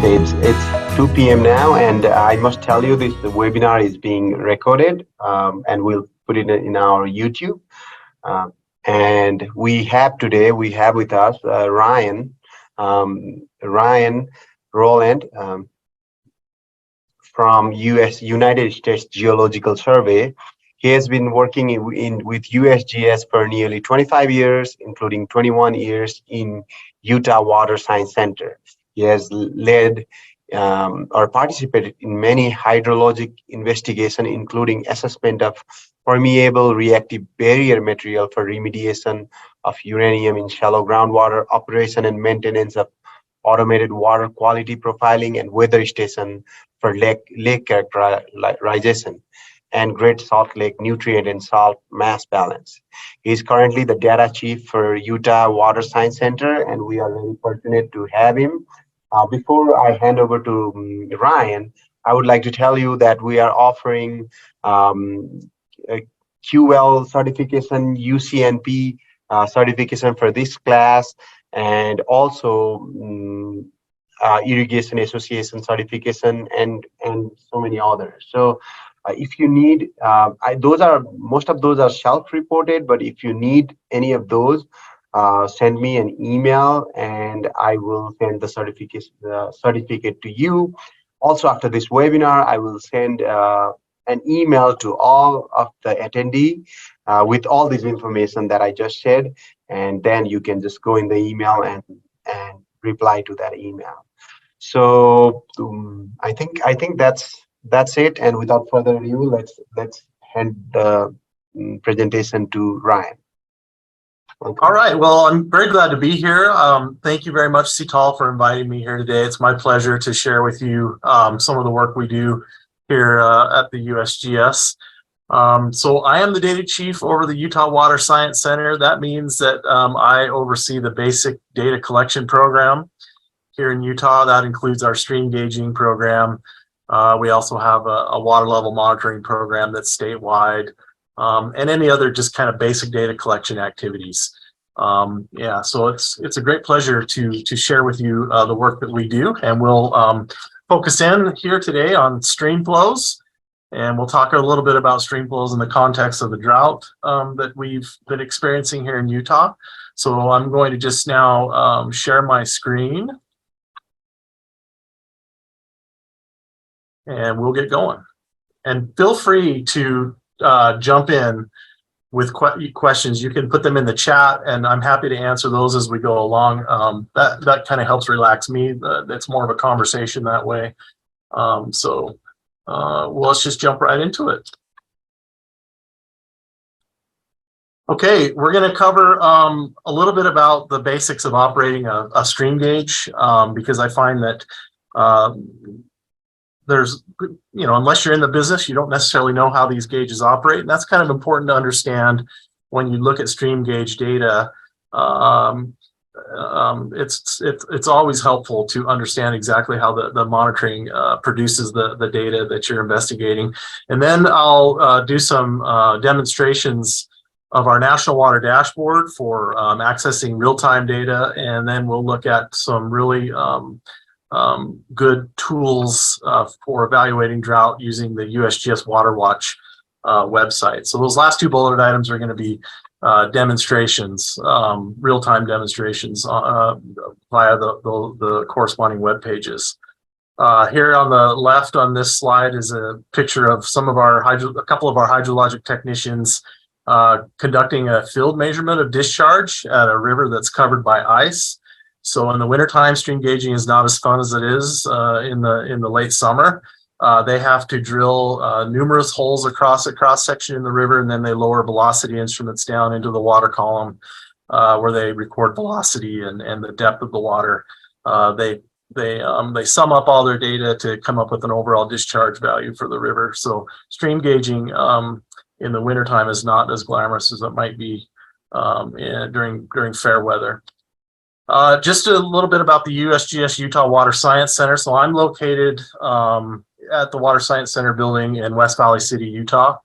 Okay, it's 2 p.m. now, and I must tell you this webinar is being recorded, and we'll put it in our YouTube. And we have with us Ryan Rowland from United States Geological Survey. He has been working with USGS for nearly 25 years, including 21 years in Utah Water Science Center. He has led or participated in many hydrologic investigations, including assessment of permeable reactive barrier material for remediation of uranium in shallow groundwater, operation and maintenance of automated water quality profiling, and weather station for lake characterization and Great Salt Lake nutrient and salt mass balance. He is currently the data chief for Utah Water Science Center, and we are very fortunate to have him. Before I hand over to Ryan, I would like to tell you that we are offering a CWEL certification, UCNP certification for this class, and also Irrigation Association certification, and so many others. So if you need, most of those are self-reported, but if you need any of those, send me an email and I will send the certificate to you. Also, after this webinar, I will send an email to all of the attendee with all this information that I just said, and then you can just go in the email and reply to that email. So I think that's it. And without further ado, let's hand the presentation to Ryan. Okay. All right. Well, I'm very glad to be here. Thank you very much, CWEL, for inviting me here today. It's my pleasure to share with you some of the work we do here at the USGS. So I am the data chief over the Utah Water Science Center. That means that I oversee the basic data collection program here in Utah. That includes our stream gauging program. We also have a water level monitoring program that's statewide, and any other just kind of basic data collection activities. Yeah, so it's a great pleasure to share with you the work that we do, and we'll focus in here today on stream flows, and we'll talk a little bit about stream flows in the context of the drought that we've been experiencing here in Utah. So I'm going to just now share my screen, and we'll get going. And feel free to jump in with questions. You can put them in the chat, and I'm happy to answer those as we go along. That kind of helps relax me. It's more of a conversation that way. So well, let's just jump right into it. Okay, we're going to cover a little bit about the basics of operating a stream gauge, because I find that there's, unless you're in the business, you don't necessarily know how these gauges operate. And that's kind of important to understand when you look at stream gauge data. It's always helpful to understand exactly how the monitoring produces the data that you're investigating. And then I'll do some demonstrations of our National Water Dashboard for accessing real-time data. And then we'll look at some really good tools for evaluating drought using the USGS Water Watch website. So those last two bulleted items are going to be demonstrations, real-time demonstrations via the corresponding web pages. Here on the left on this slide is a picture of a couple of our hydrologic technicians conducting a field measurement of discharge at a river that's covered by ice. So in the wintertime, stream gauging is not as fun as it is in the late summer. They have to drill numerous holes across a cross-section in the river, and then they lower velocity instruments down into the water column where they record velocity and the depth of the water. They sum up all their data to come up with an overall discharge value for the river. So stream gauging in the wintertime is not as glamorous as it might be during fair weather. Just a little bit about the USGS Utah Water Science Center. So I'm located at the Water Science Center building in West Valley City, Utah.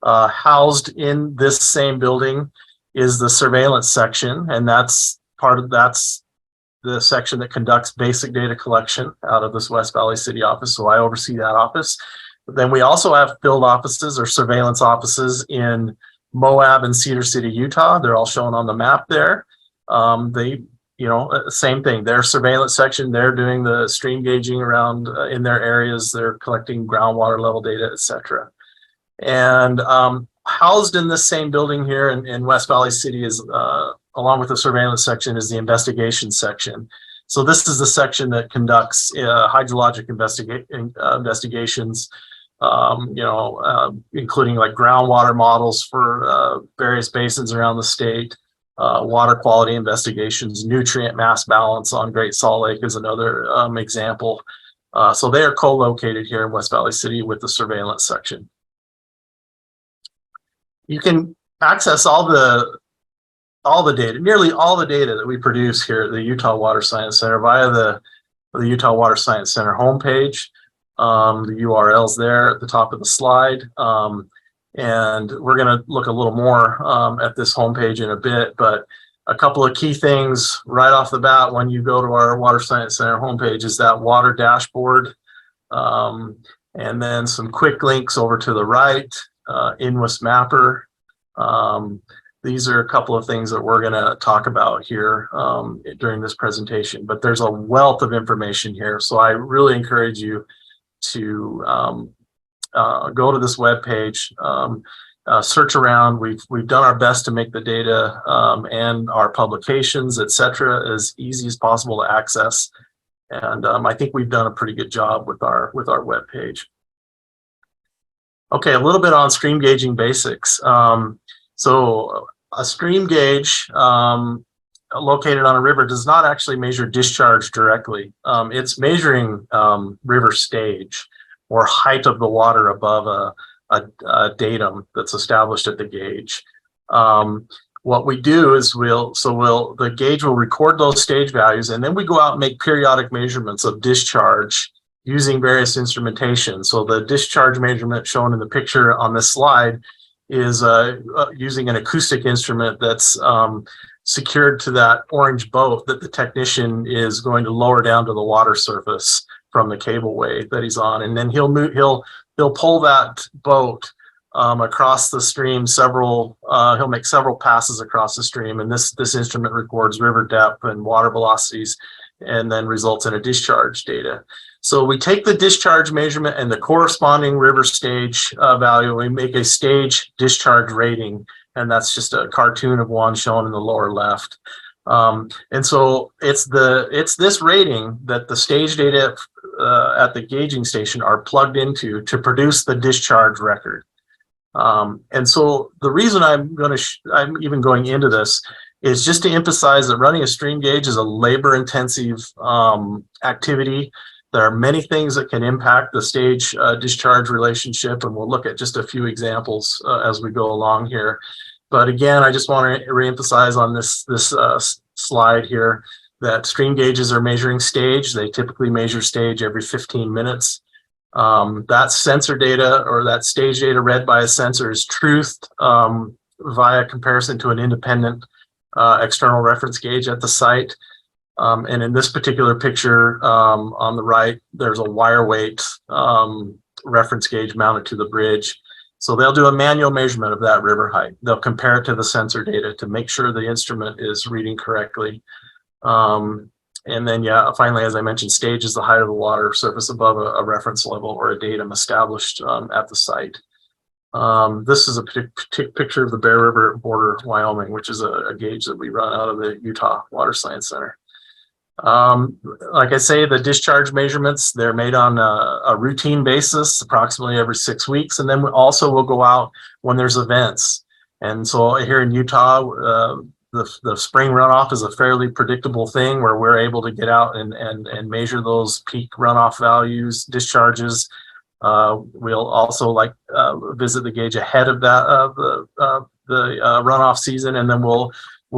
Housed in this same building is the surveillance section, and that's the section that conducts basic data collection out of this West Valley City office. So I oversee that office. But then we also have field offices or surveillance offices in Moab and Cedar City, Utah. They're all shown on the map there. Same thing. Their surveillance section, they're doing the stream gauging around in their areas. They're collecting groundwater level data, etc. And housed in this same building here in West Valley City is, along with the surveillance section, is the investigation section. So this is the section that conducts hydrologic investigations, including like groundwater models for various basins around the state, water quality investigations, nutrient mass balance on Great Salt Lake is another example. So they are co-located here in West Valley City with the surveillance section. You can access all the data, nearly all the data that we produce here at the Utah Water Science Center via the Utah Water Science Center homepage. The URL's there at the top of the slide. And we're going to look a little more at this homepage in a bit, but a couple of key things right off the bat when you go to our Water Science Center homepage is that water dashboard, and then some quick links over to the right, USGS Mapper. These are a couple of things that we're going to talk about here during this presentation, but there's a wealth of information here. So I really encourage you to go to this webpage, search around. We've done our best to make the data and our publications, etc., as easy as possible to access. And I think we've done a pretty good job with our webpage. Okay, a little bit on stream gauging basics. So a stream gauge located on a river does not actually measure discharge directly. It's measuring river stage or height of the water above a datum that's established at the gauge. What we do is the gauge will record those stage values, and then we go out and make periodic measurements of discharge using various instrumentation. So the discharge measurement shown in the picture on this slide is using an acoustic instrument that's secured to that orange boat that the technician is going to lower down to the water surface from the cableway that he's on, and then he'll pull that boat across the stream. He'll make several passes across the stream, and this instrument records river depth and water velocities, and then results in a discharge data. So we take the discharge measurement and the corresponding river stage value. We make a stage discharge rating, and that's just a cartoon of one shown in the lower left. And so it's this rating that the stage data at the gauging station are plugged into to produce the discharge record. And so the reason I'm even going into this is just to emphasize that running a stream gauge is a labor-intensive activity. There are many things that can impact the stage discharge relationship, and we'll look at just a few examples as we go along here. But again, I just want to reemphasize on this slide here that stream gauges are measuring stage. They typically measure stage every 15 minutes. That sensor data or that stage data read by a sensor is truthed via comparison to an independent external reference gauge at the site. And in this particular picture on the right, there's a wire weight reference gauge mounted to the bridge. So they'll do a manual measurement of that river height. They'll compare it to the sensor data to make sure the instrument is reading correctly. And then, finally, as I mentioned, stage is the height of the water surface above a reference level or a datum established at the site. This is a picture of the Bear River border, Wyoming, which is a gauge that we run out of the Utah Water Science Center. Like I say, the discharge measurements, they're made on a routine basis, approximately every 6 weeks. And then we also will go out when there's events. And so here in Utah, the spring runoff is a fairly predictable thing where we're able to get out and measure those peak runoff values, discharges. We'll also visit the gauge ahead of that the runoff season, and then we'll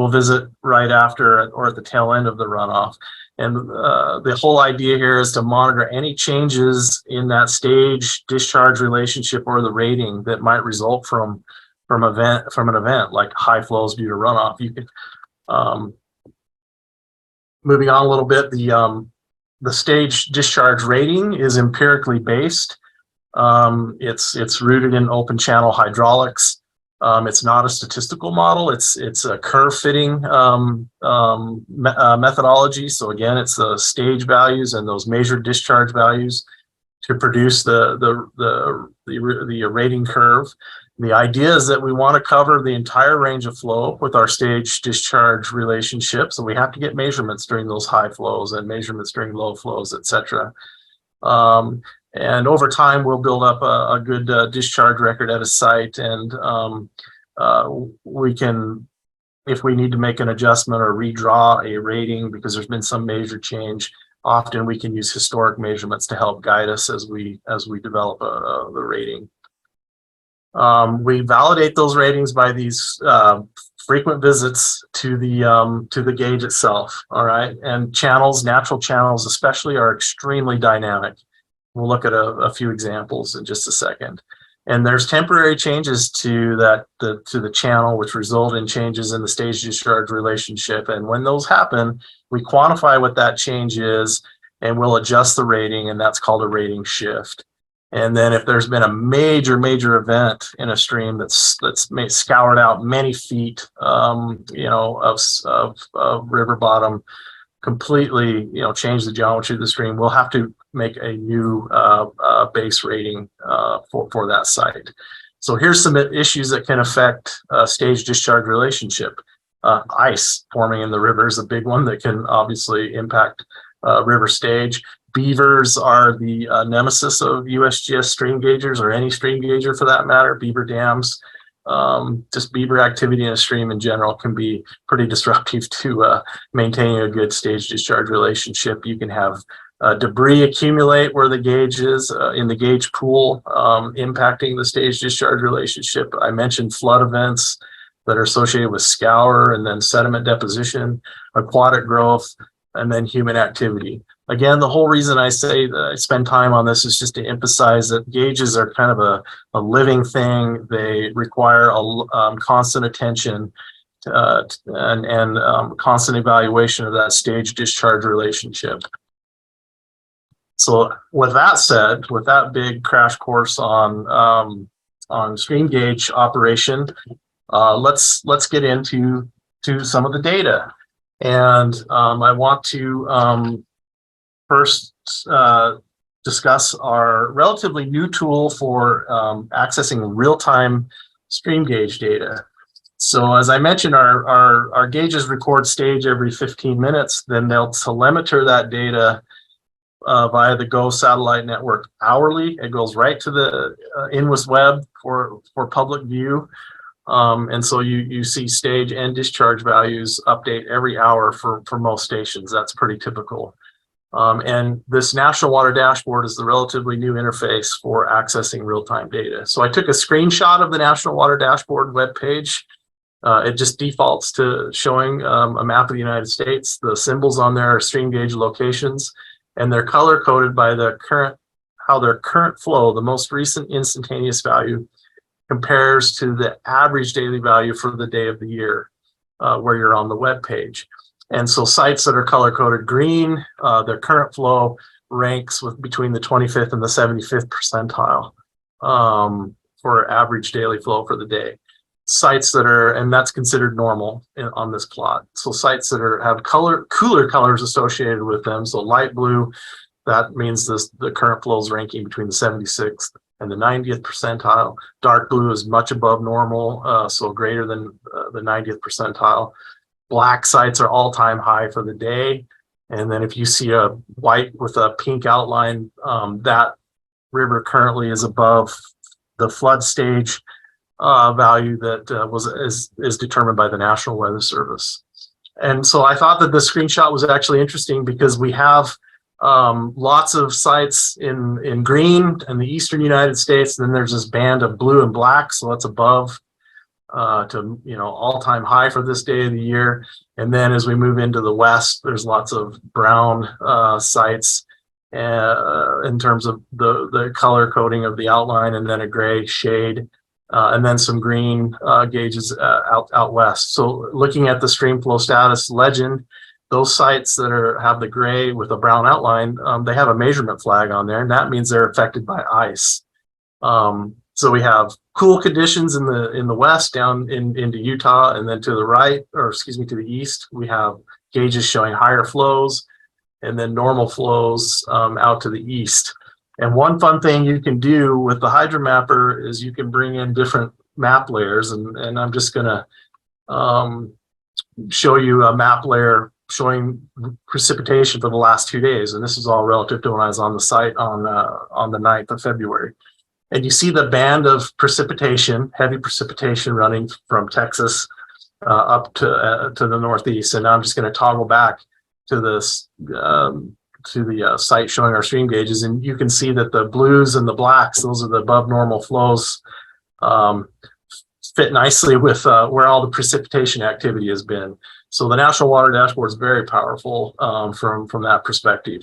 visit right after or at the tail end of the runoff. And the whole idea here is to monitor any changes in that stage discharge relationship or the rating that might result from an event like high flows due to runoff. You can moving on a little bit, the stage discharge rating is empirically based. It's rooted in open channel hydraulics. It's not a statistical model. It's a curve fitting methodology. So again, it's the stage values and those measured discharge values to produce the rating curve. The idea is that we want to cover the entire range of flow with our stage discharge relationship. So we have to get measurements during those high flows and measurements during low flows, etc. And over time, we'll build up a good discharge record at a site, and we can, if we need to make an adjustment or redraw a rating because there's been some major change, often we can use historic measurements to help guide us as we develop the rating. We validate those ratings by these frequent visits to the gauge itself. All right, and channels, natural channels especially, are extremely dynamic. We'll look at a few examples in just a second. And there's temporary changes to the channel, which result in changes in the stage discharge relationship. And when those happen, we quantify what that change is, and we'll adjust the rating, and that's called a rating shift. And then if there's been a major event in a stream that's scoured out many feet, of river bottom, completely, change the geometry of the stream, we'll have to make a new base rating for that site. So here's some issues that can affect stage discharge relationship. Ice forming in the river is a big one that can obviously impact river stage. Beavers are the nemesis of USGS stream gaugers, or any stream gauger for that matter. Beaver dams, just beaver activity in a stream in general can be pretty disruptive to maintaining a good stage discharge relationship. You can have debris accumulate where the gauge is in the gauge pool, impacting the stage discharge relationship. I mentioned flood events that are associated with scour and then sediment deposition, aquatic growth, and then human activity. Again, the whole reason I say that I spend time on this is just to emphasize that gauges are kind of a living thing. They require constant attention and constant evaluation of that stage discharge relationship. So with that said, with that big crash course on stream gauge operation, let's get into some of the data. And I want to first discuss our relatively new tool for accessing real-time stream gauge data. So as I mentioned, our gauges record stage every 15 minutes, then they'll telemeter that data via the GO satellite network hourly. It goes right to the INWIS web for public view. And so you see stage and discharge values update every hour for most stations. That's pretty typical. And this National Water Dashboard is the relatively new interface for accessing real-time data. So I took a screenshot of the National Water Dashboard webpage. It just defaults to showing a map of the United States. The symbols on there are stream gauge locations, and they're color-coded by how their current flow, the most recent instantaneous value, compares to the average daily value for the day of the year where you're on the web page. And so sites that are color-coded green, their current flow ranks between the 25th and the 75th percentile for average daily flow for the day. Sites that are, and that's considered normal on this plot. So sites that have cooler colors associated with them, so light blue, that means the current flow is ranking between the 76th and the 90th percentile. Dark blue is much above normal, so greater than the 90th percentile. Black sites are all-time high for the day. And then if you see a white with a pink outline, that river currently is above the flood stage value that is determined by the National Weather Service. And so I thought that the screenshot was actually interesting because we have lots of sites in green in the eastern United States, and then there's this band of blue and black, so that's above to all-time high for this day of the year. And then as we move into the west, there's lots of brown sites in terms of the color coding of the outline, and then a gray shade, and then some green gauges out west. So looking at the stream flow status legend, those sites that have the gray with a brown outline, they have a measurement flag on there, and that means they're affected by ice. So we have cool conditions in the west down into Utah, and then to the right, or excuse me, to the east, we have gauges showing higher flows, and then normal flows out to the east. And one fun thing you can do with the HydraMapper is you can bring in different map layers, and I'm just going to show you a map layer showing precipitation for the last 2 days. And this is all relative to when I was on the site on the 9th of February. And you see the band of precipitation, heavy precipitation running from Texas up to the northeast. And now I'm just going to toggle back to this to the site showing our stream gauges, and you can see that the blues and the blacks, those are the above normal flows, fit nicely with where all the precipitation activity has been. So the National Water Dashboard is very powerful from that perspective.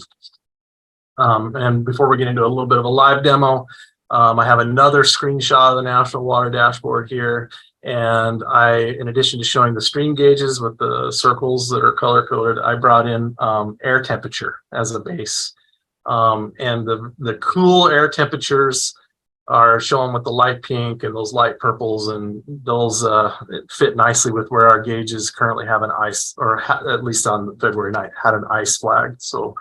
And before we get into a little bit of a live demo, I have another screenshot of the National Water Dashboard here. And in addition to showing the stream gauges with the circles that are color coded, I brought in air temperature as a base. And the cool air temperatures are shown with the light pink and those light purples, and those fit nicely with where our gauges currently have an ice, or at least on February 9th, had an ice flag. So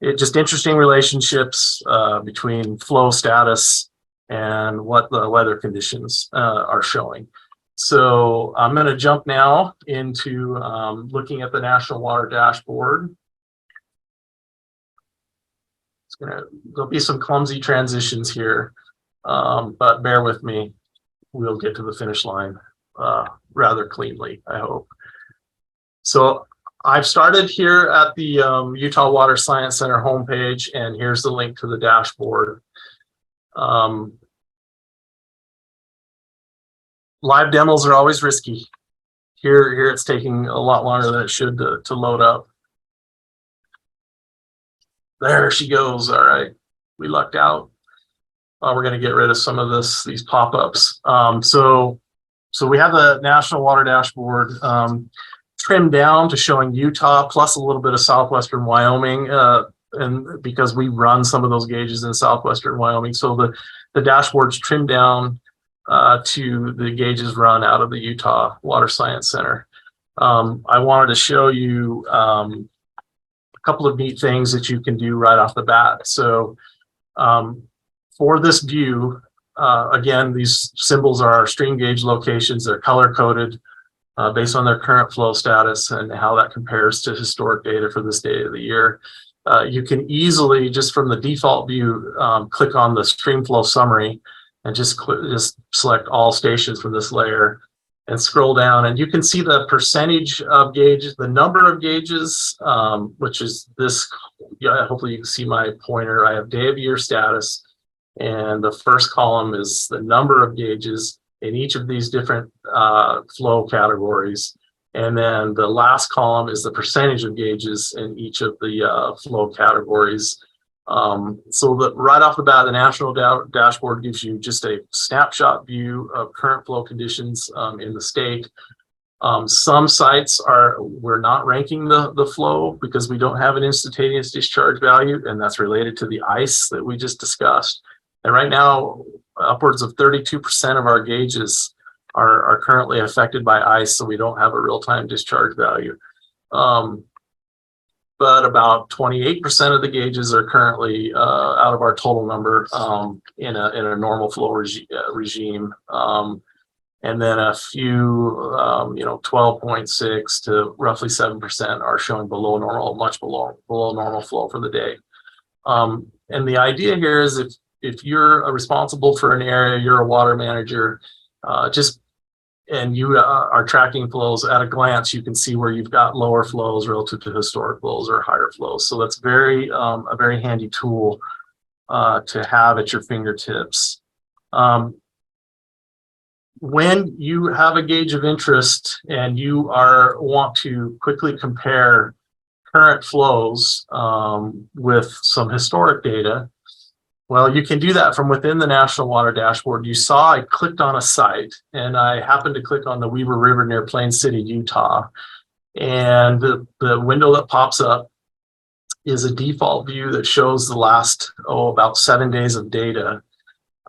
just interesting relationships between flow status and what the weather conditions are showing. So I'm going to jump now into looking at the National Water Dashboard. There'll be some clumsy transitions here, but bear with me. We'll get to the finish line rather cleanly, I hope. So I've started here at the Utah Water Science Center homepage, and here's the link to the dashboard. Live demos are always risky. Here it's taking a lot longer than it should to load up. There she goes. All right, we lucked out. We're going to get rid of some of these pop-ups. So we have the National Water Dashboard trimmed down to showing Utah plus a little bit of southwestern Wyoming, and because we run some of those gauges in southwestern Wyoming, so the dashboard's trimmed down to the gauges run out of the Utah Water Science Center. I wanted to show you a couple of neat things that you can do right off the bat. So for this view, again, these symbols are our stream gauge locations. They're color coded based on their current flow status and how that compares to historic data for this day of the year. You can easily, just from the default view, click on the Streamflow summary and just select all stations from this layer and scroll down, and you can see the percentage of gauges, the number of gauges, which is this. Yeah, hopefully you can see my pointer. I have day of year status, and the first column is the number of gauges in each of these different flow categories. And then the last column is the percentage of gauges in each of the flow categories. So that right off the bat, the National Dashboard gives you just a snapshot view of current flow conditions in the state. Some sites we're not ranking the flow because we don't have an instantaneous discharge value, and that's related to the ice that we just discussed. And right now, upwards of 32% of our gauges are currently affected by ice, so we don't have a real-time discharge value. But about 28% of the gauges are currently out of our total number in a normal flow regime. And then a few, 12.6 to roughly 7% are showing below normal, much below normal flow for the day. And the idea here is if you're responsible for an area, you're a water manager, and you are tracking flows at a glance, you can see where you've got lower flows relative to historic flows or higher flows. So that's a very handy tool to have at your fingertips. When you have a gauge of interest and you want to quickly compare current flows with some historic data, well, you can do that from within the National Water Dashboard. You saw I clicked on a site, and I happened to click on the Weber River near Plain City, Utah. And the window that pops up is a default view that shows the last, about 7 days of data.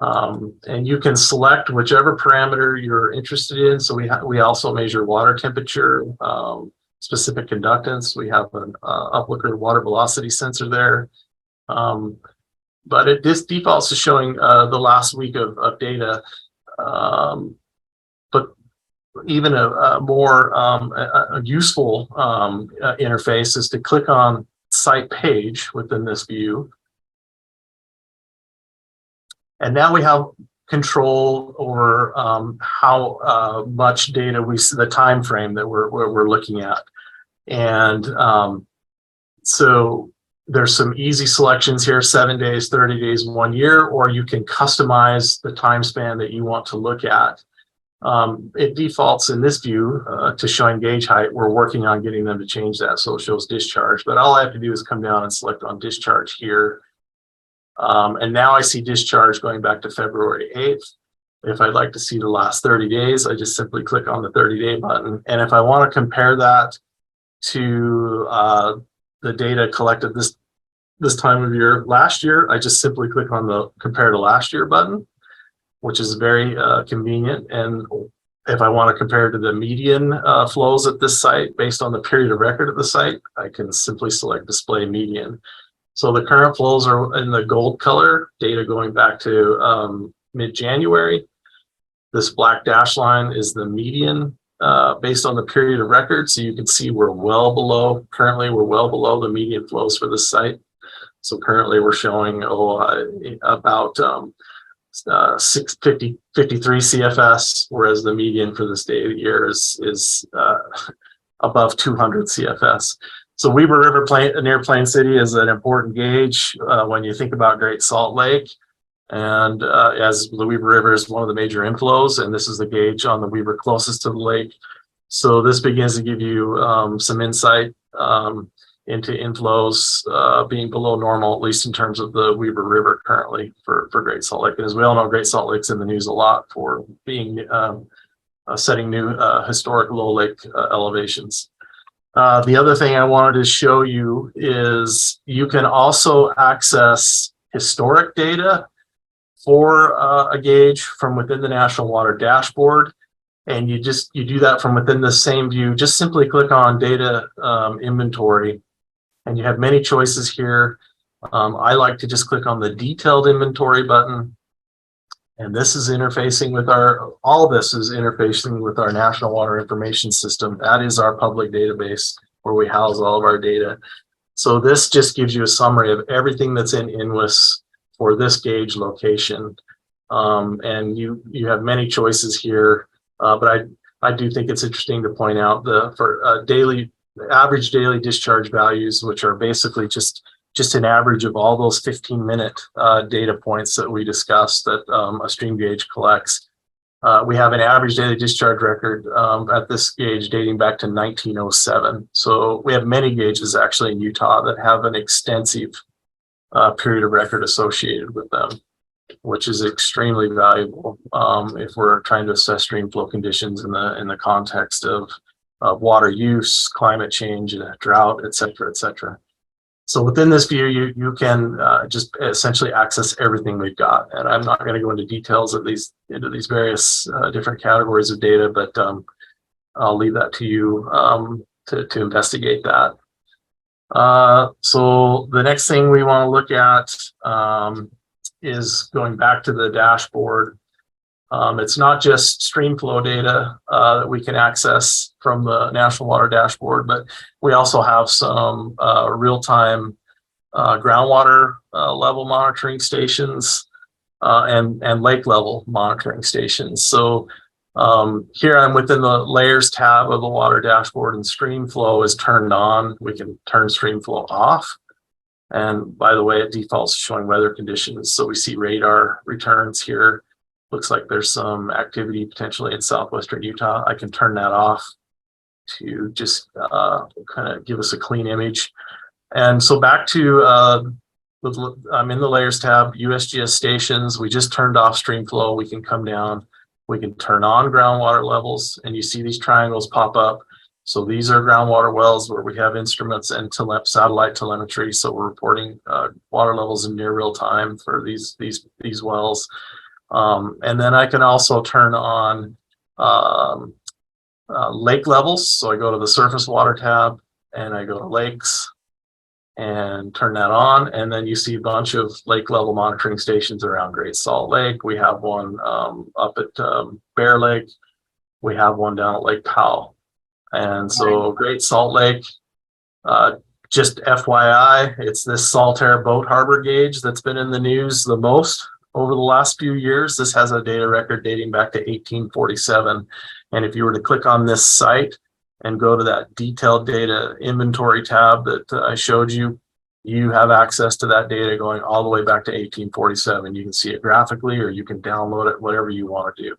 And you can select whichever parameter you're interested in. So we also measure water temperature, specific conductance. We have an uplooker water velocity sensor there. But this defaults to showing the last week of data. But even a more a useful interface is to click on site page within this view. And now we have control over how much data the time frame that we're looking at. And so there's some easy selections here: 7 days, 30 days, 1 year, or you can customize the time span that you want to look at. It defaults in this view to showing gauge height. We're working on getting them to change that so it shows discharge, but all I have to do is come down and select on discharge here. And now I see discharge going back to February 8th. If I'd like to see the last 30 days, I just simply click on the 30-day button. And if I want to compare that to the data collected this time of year last year, I just simply click on the compare to last year button, which is very convenient. And if I want to compare to the median flows at this site based on the period of record of the site, I can simply select display median. So the current flows are in the gold color, data going back to mid-January. This black dash line is the median based on the period of record. So you can see currently we're well below the median flows for this site. So currently we're showing about 53 CFS, whereas the median for this day of the year is above 200 CFS. So Weber River near Plain City is an important gauge when you think about Great Salt Lake. And as the Weber River is one of the major inflows, and this is the gauge on the Weber closest to the lake. So this begins to give you some insight into inflows being below normal, at least in terms of the Weber River currently for Great Salt Lake. And as we all know, Great Salt Lake's in the news a lot for being setting new historic low lake elevations. The other thing I wanted to show you is you can also access historic data for a gauge from within the National Water Dashboard. And you do that from within the same view. Just simply click on data inventory, and you have many choices here. I like to just click on the detailed inventory button. And this is interfacing with all this is interfacing with our National Water Information System. That is our public database where we house all of our data. So this just gives you a summary of everything that's in INWIS for this gauge location. And you have many choices here, but I do think it's interesting to point out for average daily discharge values, which are basically just an average of all those 15-minute data points that we discussed that a stream gauge collects. We have an average daily discharge record at this gauge dating back to 1907. So we have many gauges actually in Utah that have an extensive period of record associated with them, which is extremely valuable if we're trying to assess stream flow conditions in the context of water use, climate change, drought, et cetera, et cetera. So within this view, you can just essentially access everything we've got. And I'm not going to go into details of into these various different categories of data, but I'll leave that to you to investigate that. So the next thing we want to look at is going back to the dashboard. It's not just Streamflow data that we can access from the National Water Dashboard, but we also have some real-time groundwater level monitoring stations and lake level monitoring stations. So here I'm within the layers tab of the water dashboard, and Streamflow is turned on. We can turn Streamflow off. And by the way, it defaults to showing weather conditions. So we see radar returns here. Looks like there's some activity potentially in southwestern Utah. I can turn that off to just kind of give us a clean image. And so back to, I'm in the layers tab, USGS stations. We just turned off Streamflow. We can come down. We can turn on groundwater levels, and you see these triangles pop up. So these are groundwater wells where we have instruments and satellite telemetry. So we're reporting water levels in near real time for these wells. And then I can also turn on lake levels. So I go to the surface water tab and I go to lakes and turn that on. And then you see a bunch of lake level monitoring stations around Great Salt Lake. We have one up at Bear Lake. We have one down at Lake Powell. And so Great Salt Lake, just FYI, it's this Saltair boat harbor gauge that's been in the news the most over the last few years. This has a data record dating back to 1847. And if you were to click on this site and go to that detailed data inventory tab that I showed you, you have access to that data going all the way back to 1847. You can see it graphically, or you can download it, whatever you want to do.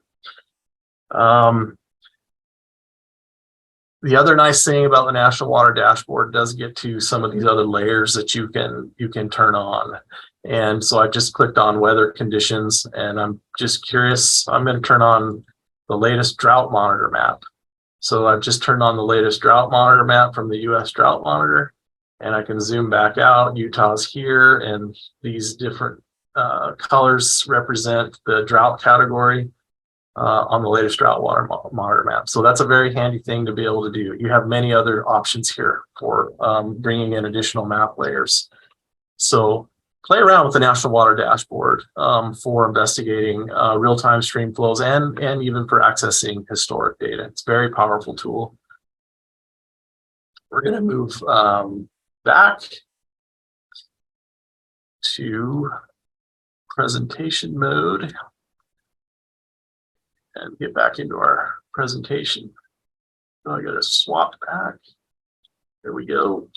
The other nice thing about the National Water Dashboard does get to some of these other layers that you can turn on. And so I've just clicked on weather conditions, and I'm just curious. I'm going to turn on the latest drought monitor map. So I've just turned on the latest drought monitor map from the US Drought Monitor, and I can zoom back out. Utah's here, and these different colors represent the drought category on the latest drought water monitor map. So that's a very handy thing to be able to do. You have many other options here for bringing in additional map layers. So play around with the National Water Dashboard for investigating real-time stream flows and even for accessing historic data. It's a very powerful tool. We're going to move back to presentation mode and get back into our presentation. So I got to swap back. There we go.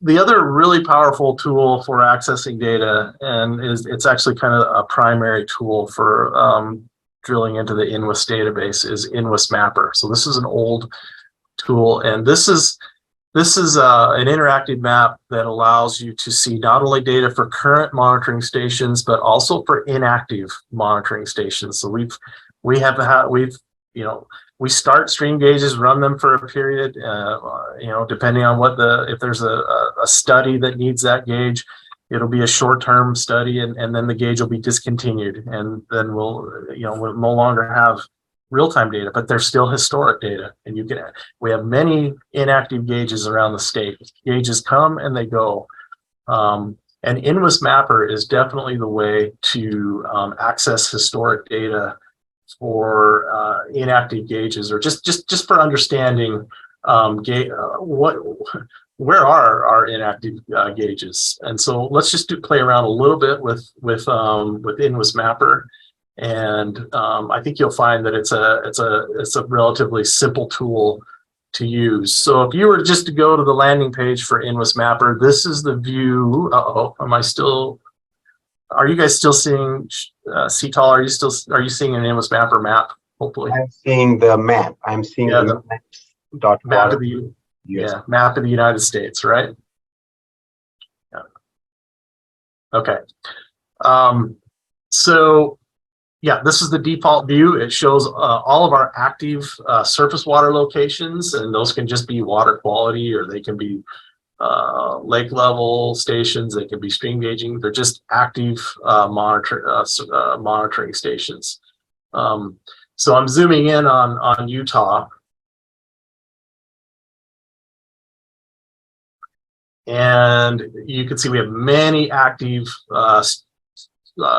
The other really powerful tool for accessing data, and it's actually kind of a primary tool for drilling into the INWIS database, is USMapper. So this is an old tool, and this is an interactive map that allows you to see not only data for current monitoring stations, but also for inactive monitoring stations. So we start stream gauges, run them for a period, depending on if there's a study that needs that gauge, it'll be a short-term study, and then the gauge will be discontinued, and then we'll no longer have real-time data, but there's still historic data. And we have many inactive gauges around the state. Gauges come and they go. And USMapper is definitely the way to access historic data for inactive gauges, or just for understanding where are our inactive gauges. And so let's just play around a little bit with USMapper. And I think you'll find that it's a relatively simple tool to use. So if you were just to go to the landing page for USMapper, this is the view. Are you guys still seeing CTOL? Are you seeing an USMapper map? Hopefully, I'm seeing the map. I'm seeing the map of the map of the United States, right? Yeah. Okay. So yeah, this is the default view. It shows all of our active surface water locations, and those can just be water quality, or they can be lake level stations. They can be stream gauging. They're just active monitoring stations. So I'm zooming in on Utah, and you can see we have many active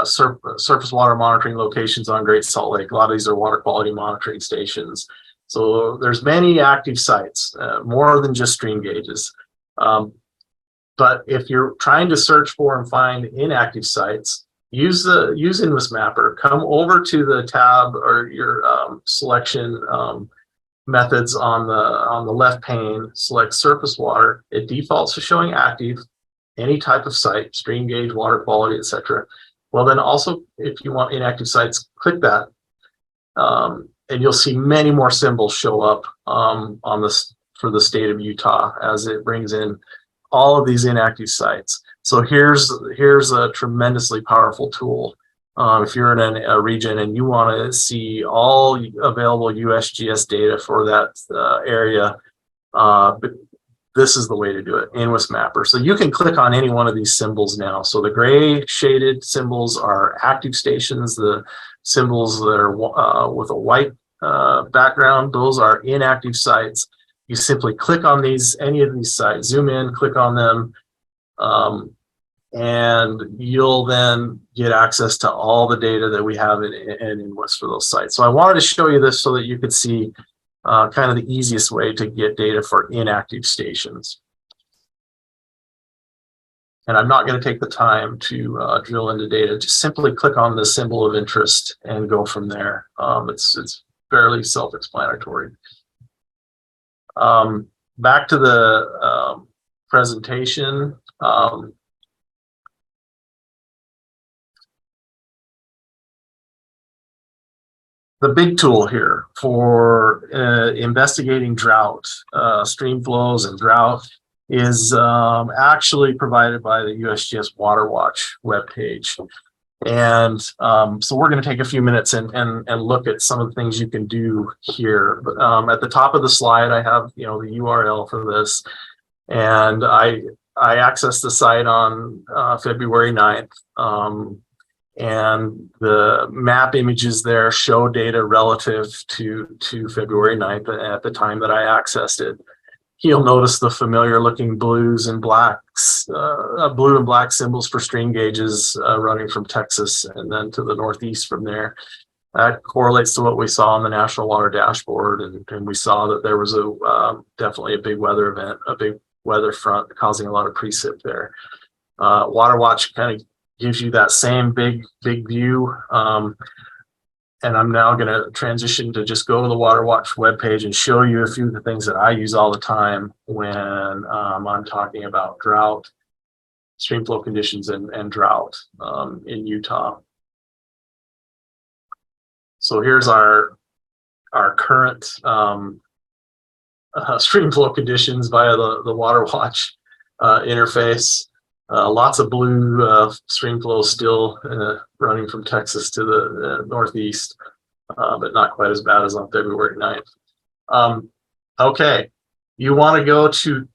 surface water monitoring locations on Great Salt Lake. A lot of these are water quality monitoring stations. So there's many active sites, more than just stream gauges. But if you're trying to search for and find inactive sites, use USMapper. Come over to the tab or your selection methods on the left pane. Select surface water. It defaults to showing active, any type of site, stream gauge, water quality, etc. Well, then also, if you want inactive sites, click that, and you'll see many more symbols show up on this for the state of Utah as it brings in all of these inactive sites. So here's a tremendously powerful tool If you're in a region and you want to see all available USGS data for that area, this is the way to do it in USMapper. So you can click on any one of these symbols now. So the gray shaded symbols are active stations. The symbols that are with a white background, those are inactive sites. You simply click on any of these sites, zoom in, click on them, and you'll then get access to all the data that we have in InWest for those sites. So I wanted to show you this so that you could see kind of the easiest way to get data for inactive stations. And I'm not going to take the time to drill into data. Just simply click on the symbol of interest and go from there. It's fairly self-explanatory. Back to the presentation. The big tool here for investigating drought, stream flows and drought is actually provided by the USGS Water Watch webpage. And so we're going to take a few minutes and look at some of the things you can do here. But at the top of the slide, I have the URL for this, and I accessed the site on February 9th. And the map images there show data relative to February 9th at the time that I accessed it. You'll notice the familiar looking blues and blacks, blue and black symbols for stream gauges running from Texas and then to the northeast from there. That correlates to what we saw on the National Water Dashboard, and we saw that there was definitely a big weather event, a big weather front causing a lot of precip there. Water Watch kind of gives you that same big view. And I'm now going to transition to just go to the Water Watch webpage and show you a few of the things that I use all the time when I'm talking about drought, stream flow conditions, and drought in Utah. So here's our current stream flow conditions via the Water Watch interface. Lots of blue stream flow still running from Texas to the northeast, but not quite as bad as on February 9th. Okay, you want to go to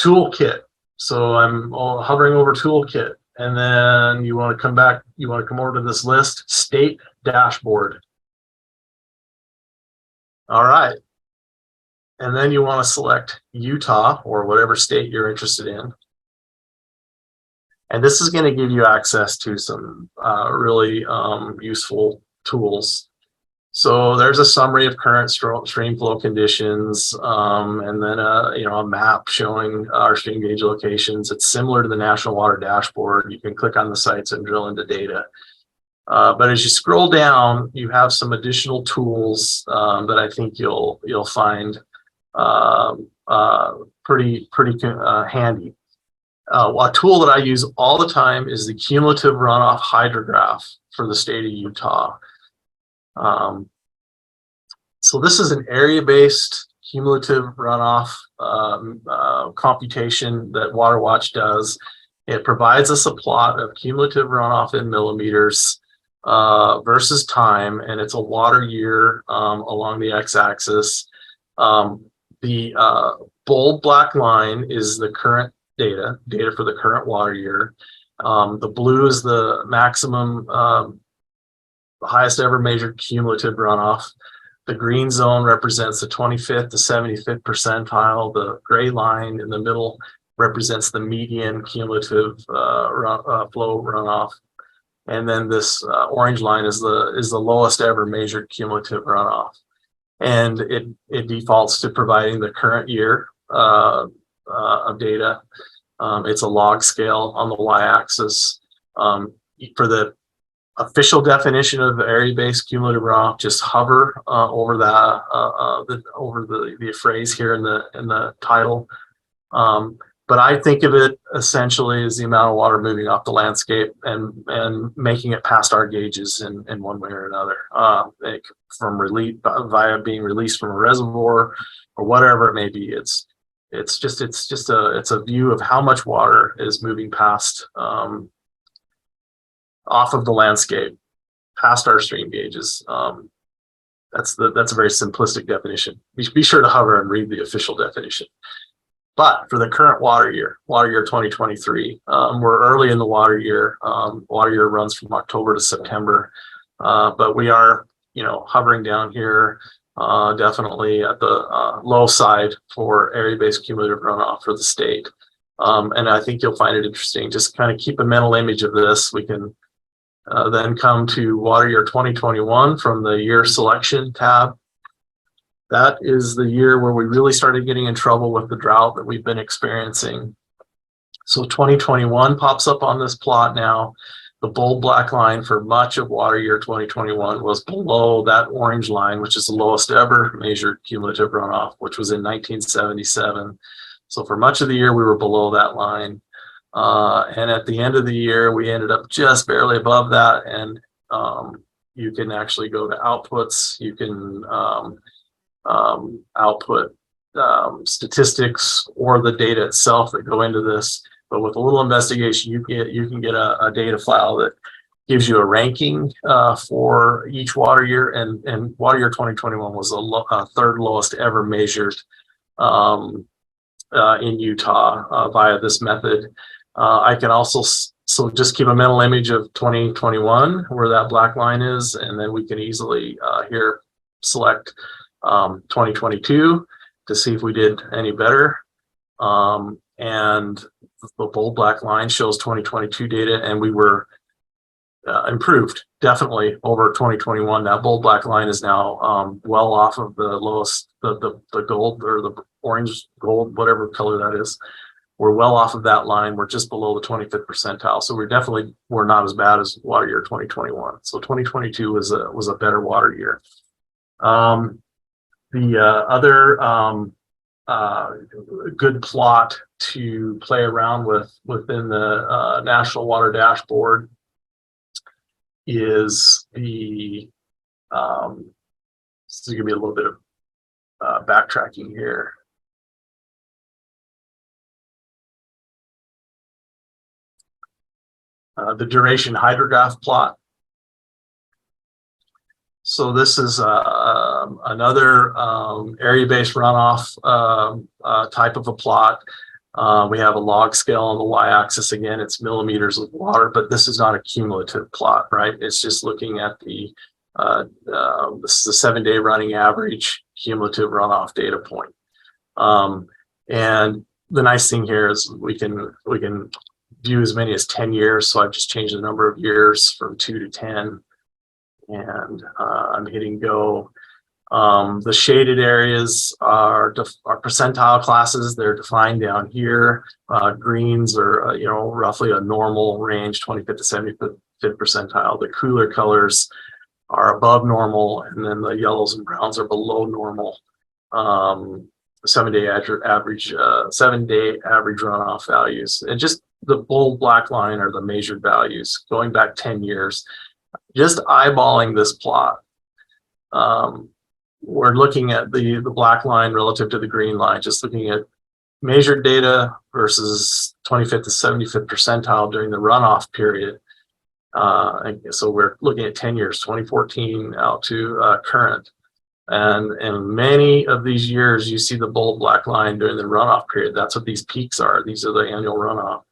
Toolkit. So I'm hovering over Toolkit, and then you want to come back, you want to come over to this list, State Dashboard. All right. And then you want to select Utah or whatever state you're interested in. And this is going to give you access to some really useful tools. So there's a summary of current stream flow conditions, and then a map showing our stream gauge locations. It's similar to the National Water Dashboard. You can click on the sites and drill into data. But as you scroll down, you have some additional tools that I think you'll find pretty handy. A tool that I use all the time is the cumulative runoff hydrograph for the state of Utah. So this is an area-based cumulative runoff computation that Water Watch does. It provides us a plot of cumulative runoff in millimeters versus time, and it's a water year along the x-axis. The bold black line is the current data for the current water year. The blue is the maximum, highest ever measured cumulative runoff. The green zone represents the 25th to 75th percentile. The gray line in the middle represents the median cumulative flow runoff. And then this orange line is the lowest ever measured cumulative runoff. And it defaults to providing the current year of data. It's a log scale on the y-axis. For the official definition of area-based cumulative runoff, just hover over the phrase here in the title. But I think of it essentially as the amount of water moving off the landscape and making it past our gauges in one way or another, via being released from a reservoir or whatever it may be. It's a view of how much water is moving past off of the landscape. past our stream gauges. That's a very simplistic definition. Be sure to hover and read the official definition. But for the current water year 2023, we're early in the water year. Water year runs from October to September, but we are, hovering down here, definitely at the low side for area-based cumulative runoff for the state. And I think you'll find it interesting. Just kind of keep a mental image of this. We can then come to water year 2021 from the year selection tab. That is the year where we really started getting in trouble with the drought that we've been experiencing. So 2021 pops up on this plot now. The bold black line for much of water year 2021 was below that orange line, which is the lowest ever measured cumulative runoff, which was in 1977. So for much of the year, we were below that line. And at the end of the year, we ended up just barely above that. And you can actually go to outputs. You can output statistics or the data itself that go into this. But with a little investigation, you can get a data file that gives you a ranking for each water year. And water year 2021 was the third lowest ever measured in Utah via this method. I can also, so just keep a mental image of 2021 where that black line is, and then we can easily here select 2022 to see if we did any better. And the bold black line shows 2022 data, and we were improved definitely over 2021. That bold black line is now well off of the lowest, the gold or the orange gold, whatever color that is. We're well off of that line. We're just below the 25th percentile. So we're not as bad as water year 2021. So 2022 was a better water year. The other good plot to play around with within the National Water Dashboard is the, this is going to be a little bit of backtracking here. The duration hydrograph plot. So this is another area-based runoff type of a plot. We have a log scale on the y-axis. Again, it's millimeters of water, but this is not a cumulative plot, right? It's just looking at the this is a 7-day running average cumulative runoff data point. And the nice thing here is we can view as many as 10 years. So I've just changed the number of years from 2 to 10. And I'm hitting go. The shaded areas are percentile classes. They're defined down here. Greens are, roughly a normal range, 25th to 75th percentile. The cooler colors are above normal, and then the yellows and browns are below normal. 7-day average, 7-day average runoff values, and just the bold black line are the measured values going back 10 years. Just eyeballing this plot, we're looking at the black line relative to the green line, just looking at measured data versus 25th to 75th percentile during the runoff period. So we're looking at 10 years, 2014 out to current. And in many of these years, you see the bold black line during the runoff period. That's what these peaks are. These are the annual runoff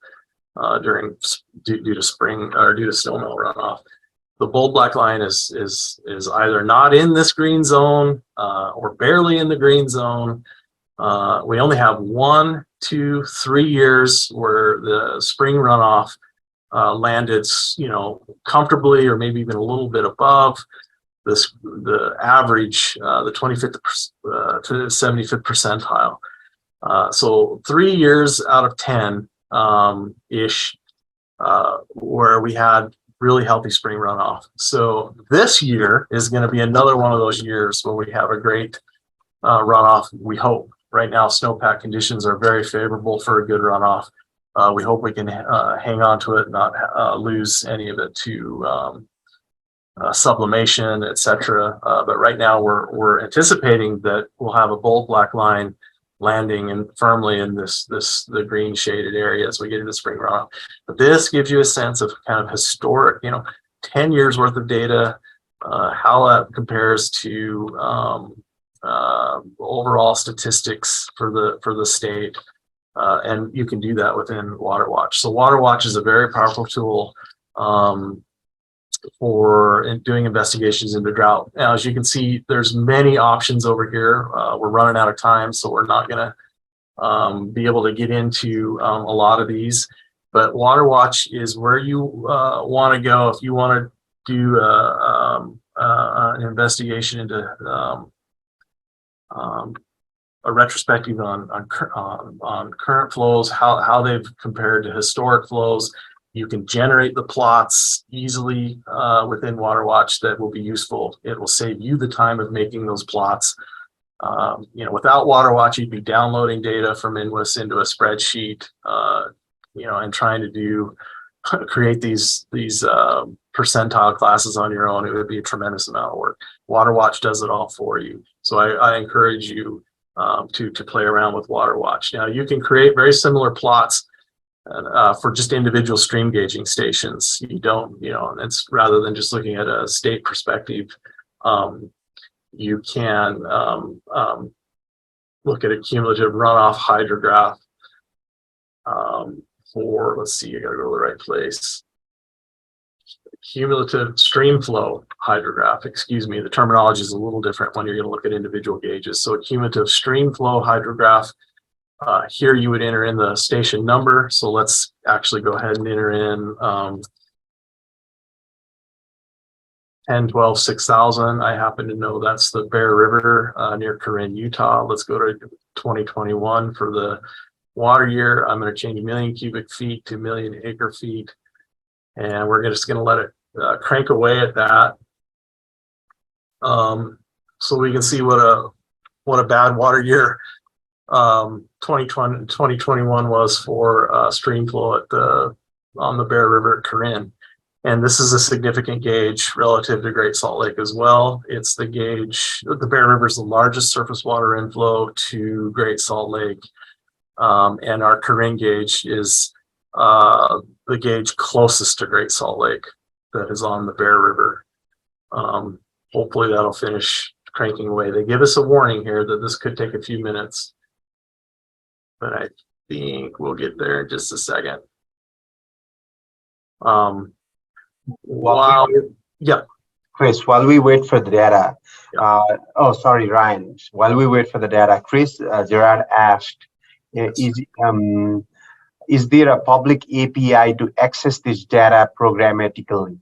due to spring or due to snowmelt runoff. The bold black line is either not in this green zone or barely in the green zone. We only have 1, 2, 3 years where the spring runoff landed, comfortably or maybe even a little bit above the average, the 25th to 75th percentile. So 3 years out of 10 ish where we had really healthy spring runoff. So this year is going to be another one of those years where we have a great runoff, we hope. Right now, snowpack conditions are very favorable for a good runoff. We hope we can hang on to it, not lose any of it to sublimation, etc. But right now, we're anticipating that we'll have a bold black line landing firmly in the green shaded area as we get into spring runoff. But this gives you a sense of kind of historic, 10 years worth of data, how that compares to overall statistics for the state, and you can do that within WaterWatch. So WaterWatch is a very powerful tool for doing investigations into drought. Now, as you can see, there's many options over here. We're running out of time, so we're not going to be able to get into a lot of these. But WaterWatch is where you want to go if you want to do an investigation into a retrospective on current flows, how they've compared to historic flows. You can generate the plots easily within WaterWatch that will be useful. It will save you the time of making those plots. Without WaterWatch, you'd be downloading data from INWIS into a spreadsheet, and trying to create these percentile classes on your own. It would be a tremendous amount of work. WaterWatch does it all for you. So I encourage you to play around with WaterWatch. Now, you can create very similar plots for just individual stream gauging stations. You don't, it's rather than just looking at a state perspective, you can look at a cumulative runoff hydrograph for, let's see, you gotta go to the right place. Cumulative Streamflow hydrograph, excuse me, the terminology is a little different when you're going to look at individual gauges. So a cumulative Streamflow hydrograph, here you would enter in the station number. So let's actually go ahead and enter in 10, 12, 6,000. I happen to know that's the Bear River near Corinne, Utah. Let's go to 2021 for the water year. I'm going to change million cubic feet to million acre feet. And we're just going to let it crank away at that. So we can see what a bad water year 2021 was for Streamflow on the Bear River at Corinne. And this is a significant gauge relative to Great Salt Lake as well. It's the gauge, the Bear River is the largest surface water inflow to Great Salt Lake. And our Corinne gauge is the gauge closest to Great Salt Lake that is on the Bear River. Hopefully that'll finish cranking away. They give us a warning here that this could take a few minutes, but I think we'll get there in just a second. Chris, while we wait for the data, Ryan, while we wait for the data, Chris Gerard asked, is there a public API to access this data programmatically?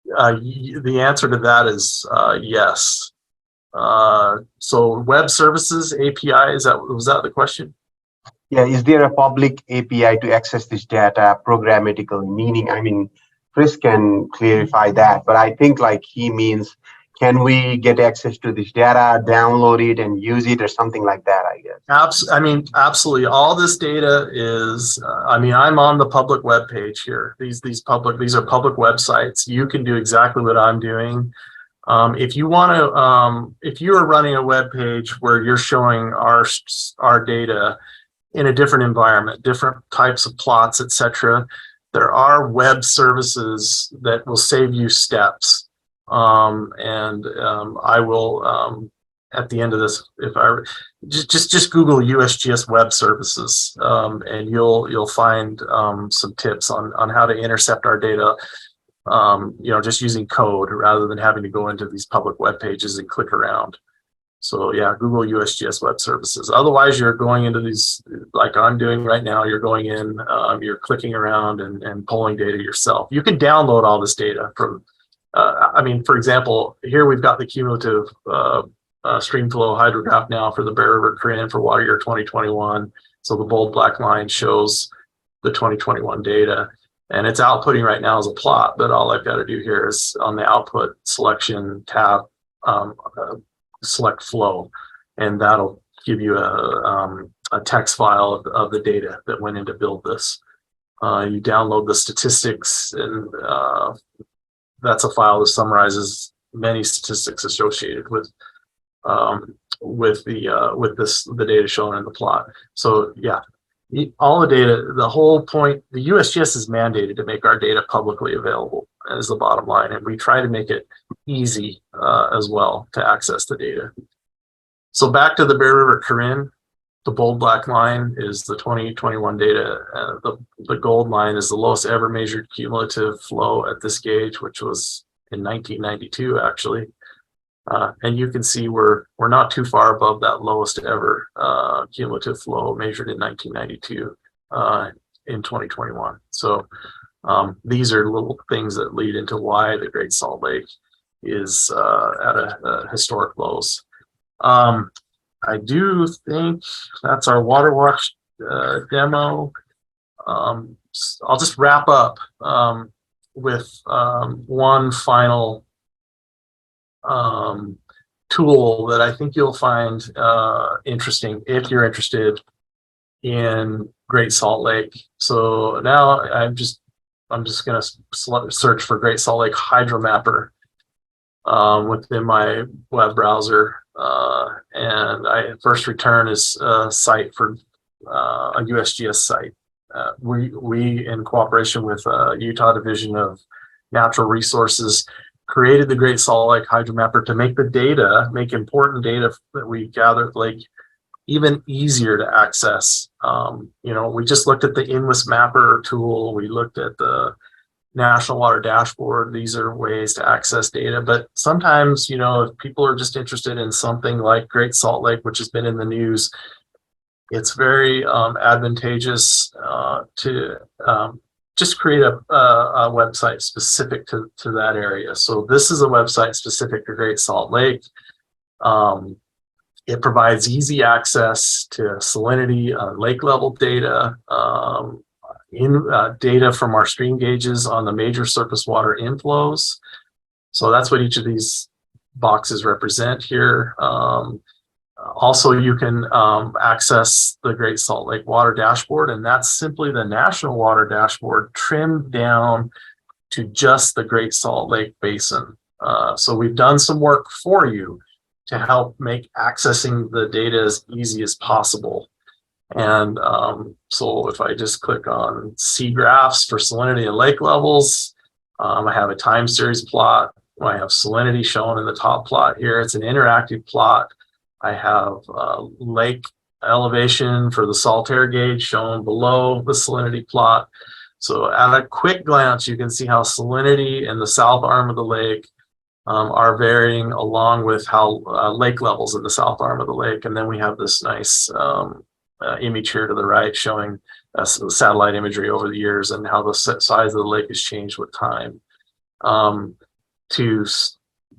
The answer to that is yes. So web services API, was that the question? Yeah, is there a public API to access this data programmatically? Meaning, Chris can clarify that, but I think like he means, can we get access to this data, download it and use it or something like that, I guess? Absolutely. All this data is, I'm on the public web page here. These are public websites. You can do exactly what I'm doing. If you want to, if you are running a web page where you're showing our data in a different environment, different types of plots, etc., there are web services that will save you steps. I will, at the end of this, if I just Google USGS web services, and you'll find some tips on how to intercept our data, just using code rather than having to go into these public web pages and click around. So yeah, Google USGS web services. Otherwise, you're going into these, like I'm doing right now, you're going in, you're clicking around and pulling data yourself. You can download all this data from, for example, here we've got the cumulative Streamflow hydrograph now for the Bear River Corinne for water year 2021. So the bold black line shows the 2021 data, and it's outputting right now as a plot, but all I've got to do here is on the output selection tab, select flow, and that'll give you a text file of the data that went in to build this. You download the statistics, and that's a file that summarizes many statistics associated with the data shown in the plot. So yeah, all the data, the whole point, the USGS is mandated to make our data publicly available as the bottom line, and we try to make it easy as well to access the data. So back to the Bear River Corinne, the bold black line is the 2021 data. The gold line is the lowest ever measured cumulative flow at this gauge, which was in 1992, actually. And you can see we're not too far above that lowest ever cumulative flow measured in 1992 in 2021. So these are little things that lead into why the Great Salt Lake is at a historic lows. I do think that's our water watch demo. I'll just wrap up with one final tool that I think you'll find interesting if you're interested in Great Salt Lake. So now I'm just going to search for Great Salt Lake HydraMapper within my web browser, and first return is a site for a USGS site. We in cooperation with Utah Division of Natural Resources created the Great Salt Lake HydraMapper to make the data, make important data that we gather at the lake even easier to access. We just looked at the INWIS Mapper tool. We looked at the National Water Dashboard. These are ways to access data, but sometimes, if people are just interested in something like Great Salt Lake, which has been in the news, it's very advantageous to just create a website specific to that area. So this is a website specific to Great Salt Lake. It provides easy access to salinity, lake level data, data from our stream gauges on the major surface water inflows. So that's what each of these boxes represent here. Also, you can access the Great Salt Lake Water Dashboard, and that's simply the National Water Dashboard trimmed down to just the Great Salt Lake Basin. So we've done some work for you to help make accessing the data as easy as possible. And so if I just click on see graphs for salinity and lake levels, I have a time series plot. I have salinity shown in the top plot here. It's an interactive plot. I have lake elevation for the salt air gauge shown below the salinity plot. So at a quick glance, you can see how salinity in the south arm of the lake are varying along with how lake levels in the south arm of the lake. And then we have this nice image here to the right showing satellite imagery over the years and how the size of the lake has changed with time. To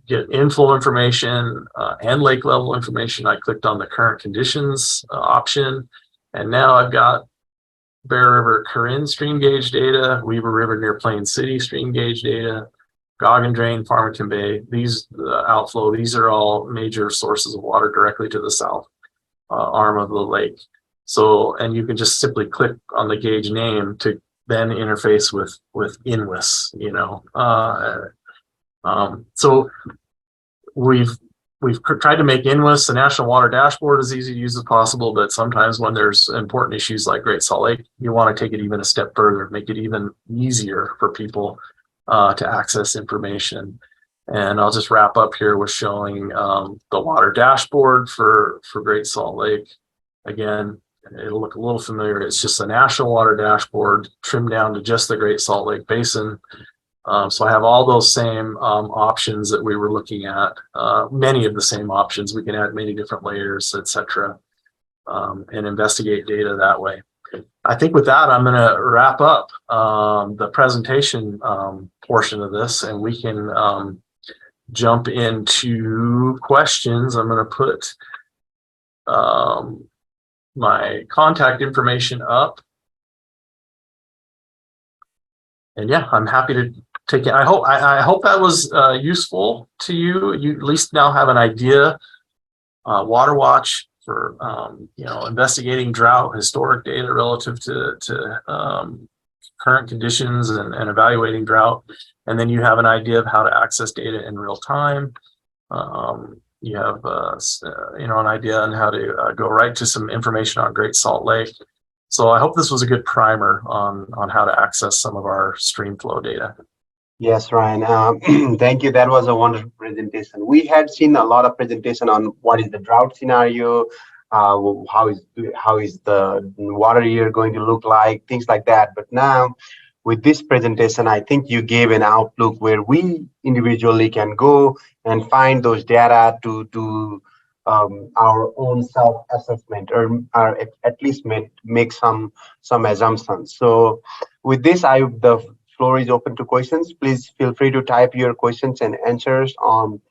get inflow information and lake level information, I clicked on the current conditions option, and now I've got Bear River Corinne stream gauge data, Weaver River near Plain City stream gauge data, Goggin Drain, Farmington Bay. These outflow, these are all major sources of water directly to the south arm of the lake. So, and you can just simply click on the gauge name to then interface with INWIS, so we've tried to make INWIS, the National Water Dashboard, as easy to use as possible, but sometimes when there's important issues like Great Salt Lake, you want to take it even a step further, make it even easier for people to access information. And I'll just wrap up here with showing the water dashboard for Great Salt Lake. Again, it'll look a little familiar. It's just a National Water Dashboard trimmed down to just the Great Salt Lake Basin. So I have all those same options that we were looking at, many of the same options. We can add many different layers, etc., and investigate data that way. I think with that, I'm going to wrap up the presentation portion of this, and we can jump into questions. I'm going to put my contact information up. And yeah, I'm happy to take it. I hope that was useful to you. You at least now have an idea. Water Watch for investigating drought, historic data relative to current conditions and evaluating drought. And then you have an idea of how to access data in real time. You have an idea on how to go right to some information on Great Salt Lake. So I hope this was a good primer on how to access some of our Streamflow data. Yes, Ryan. Thank you. That was a wonderful presentation. We had seen a lot of presentation on what is the drought scenario, how is the water year going to look like, things like that. But now, with this presentation, I think you gave an outlook where we individually can go and find those data to do our own self-assessment, or at least make some assumptions. So, with this, the floor is open to questions. Please feel free to type your questions and answers on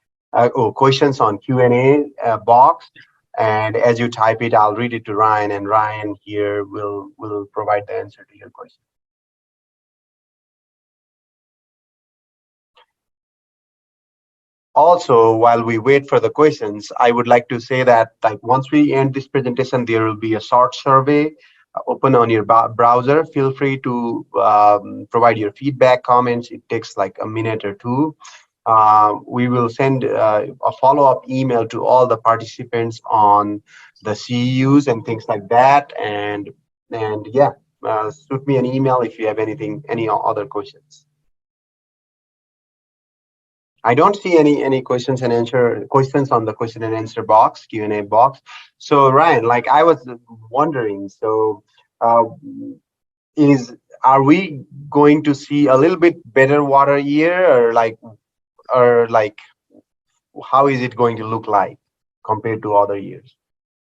questions on Q&A box. And as you type it, I'll read it to Ryan, and Ryan here will provide the answer to your question. Also, while we wait for the questions, I would like to say that once we end this presentation, there will be a short survey open on your browser. Feel free to provide your feedback, comments. It takes like a minute or two. We will send a follow-up email to all the participants on the CEUs and things like that. And yeah, shoot me an email if you have any other questions. I don't see any questions on the question and answer box, Q&A box. So Ryan, like I was wondering, so are we going to see a little bit better water year, or how is it going to look like compared to other years?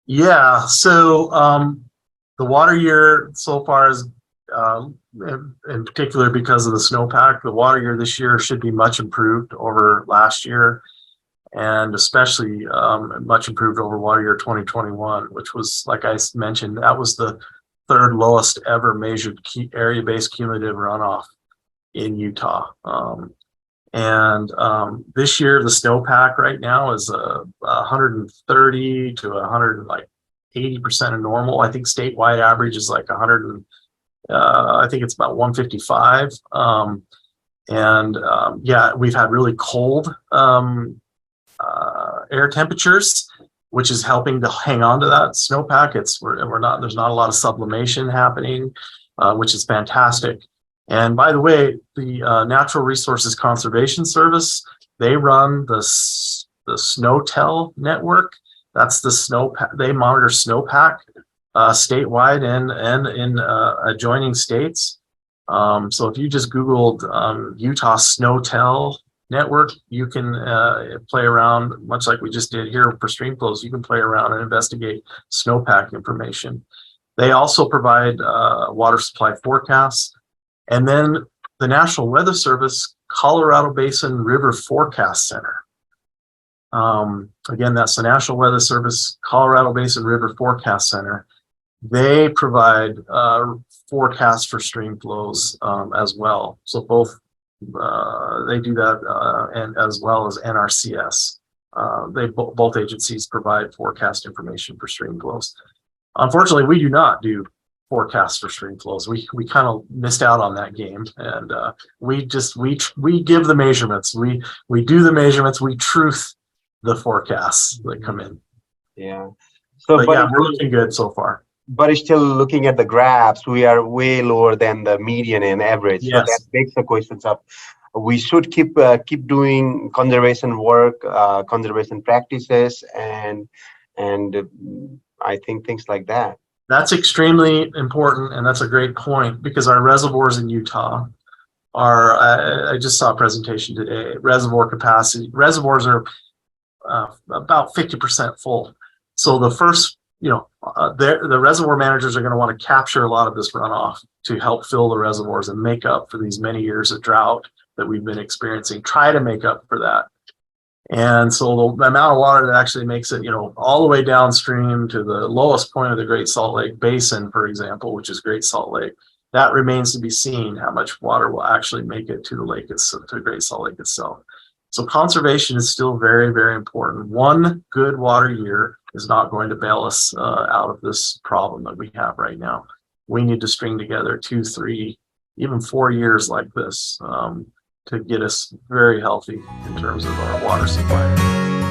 Yeah, so the water year so far is, in particular because of the snowpack, the water year this year should be much improved over last year, and especially much improved over water year 2021, which was, like I mentioned, that was the third lowest ever measured area-based cumulative runoff in Utah. This year, the snowpack right now is 130 to 180% of normal. I think statewide average is like 100. I think it's about 155. Yeah, we've had really cold air temperatures, which is helping to hang on to that snowpack. There's not a lot of sublimation happening, which is fantastic. And by the way, the Natural Resources Conservation Service, they run the SNOWTEL network. That's the snowpack. They monitor snowpack statewide and in adjoining states. So if you just Googled Utah SNOWTEL network, you can play around, much like we just did here for Streamflows. You can play around and investigate snowpack information. They also provide water supply forecasts. And then the National Weather Service Colorado Basin River Forecast Center. Again, that's the National Weather Service Colorado Basin River Forecast Center. They provide forecasts for stream flows as well. So both they do that, and as well as NRCS. Both agencies provide forecast information for stream flows. Unfortunately, we do not do forecasts for stream flows. We kind of missed out on that game, and we give the measurements. We do the measurements. We truth the forecasts that come in. Yeah. So, but yeah, we're looking good so far. But still, looking at the graphs, we are way lower than the median and average. Yes. So that makes the questions up. We should keep doing conservation work, conservation practices, and I think things like that. That's extremely important, and that's a great point, because our reservoirs in Utah are, I just saw a presentation today, reservoir capacity. Reservoirs are about 50% full. So the first, the reservoir managers are going to want to capture a lot of this runoff to help fill the reservoirs and make up for these many years of drought that we've been experiencing, try to make up for that. And so the amount of water that actually makes it, all the way downstream to the lowest point of the Great Salt Lake Basin, for example, which is Great Salt Lake, that remains to be seen how much water will actually make it to the lake, to Great Salt Lake itself. So conservation is still very, very important. One good water year is not going to bail us out of this problem that we have right now. We need to string together 2, 3, even 4 years like this to get us very healthy in terms of our water supply.